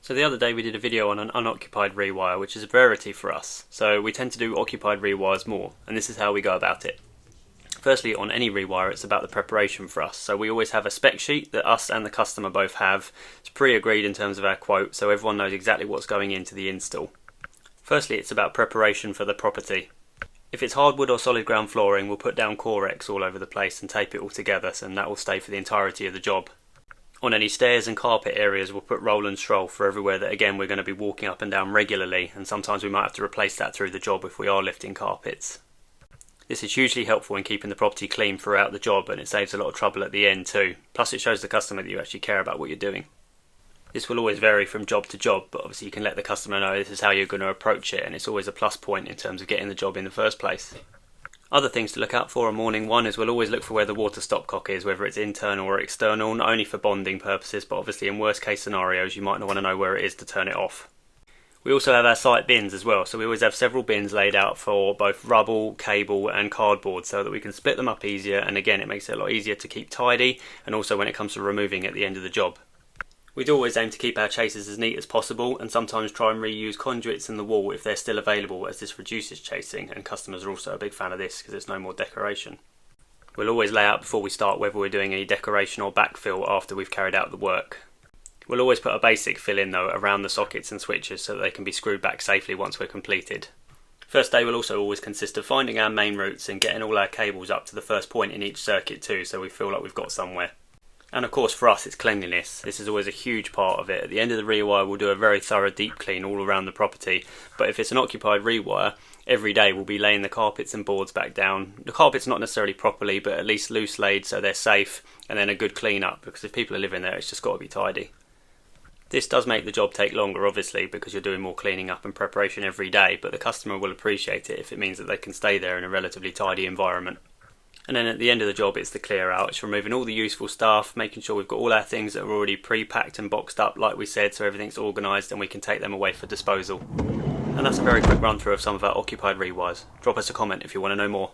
So the other day we did a video on an unoccupied rewire, which is a rarity for us. So we tend to do occupied rewires more, and this is how we go about it. Firstly, on any rewire, it's about the preparation for us. So we always have a spec sheet that us and the customer both have. It's pre-agreed in terms of our quote, so everyone knows exactly what's going into the install. Firstly, it's about preparation for the property. If it's hardwood or solid ground flooring, we'll put down Corex all over the place and tape it all together, and that will stay for the entirety of the job. On any stairs and carpet areas, we'll put roll and stroll for everywhere that, again, we're going to be walking up and down regularly, and sometimes we might have to replace that through the job if we are lifting carpets. This is hugely helpful in keeping the property clean throughout the job, and it saves a lot of trouble at the end too. Plus it shows the customer that you actually care about what you're doing. This will always vary from job to job, but obviously you can let the customer know this is how you're going to approach it, and it's always a plus point in terms of getting the job in the first place. Other things to look out for on morning one is we'll always look for where the water stopcock is, whether it's internal or external, not only for bonding purposes, but obviously in worst case scenarios you might not want to know where it is to turn it off. We also have our site bins as well, so we always have several bins laid out for both rubble, cable and cardboard so that we can split them up easier, and again it makes it a lot easier to keep tidy, and also when it comes to removing at the end of the job. We'd always aim to keep our chasers as neat as possible, and sometimes try and reuse conduits in the wall if they're still available, as this reduces chasing, and customers are also a big fan of this because it's no more decoration. We'll always lay out before we start whether we're doing any decoration or backfill after we've carried out the work. We'll always put a basic fill in though around the sockets and switches so that they can be screwed back safely once we're completed. First day will also always consist of finding our main routes and getting all our cables up to the first point in each circuit too, so we feel like we've got somewhere. And of course for us it's cleanliness. This is always a huge part of it. At the end of the rewire we'll do a very thorough deep clean all around the property, but if it's an occupied rewire, every day we'll be laying the carpets and boards back down. The carpets not necessarily properly, but at least loose laid so they're safe, and then a good clean up, because if people are living there it's just got to be tidy. This does make the job take longer obviously because you're doing more cleaning up and preparation every day, but the customer will appreciate it if it means that they can stay there in a relatively tidy environment. And then at the end of the job it's the clear out. It's removing all the useful stuff, making sure we've got all our things that are already pre-packed and boxed up like we said, so everything's organised and we can take them away for disposal. And that's a very quick run through of some of our occupied rewires. Drop us a comment if you want to know more.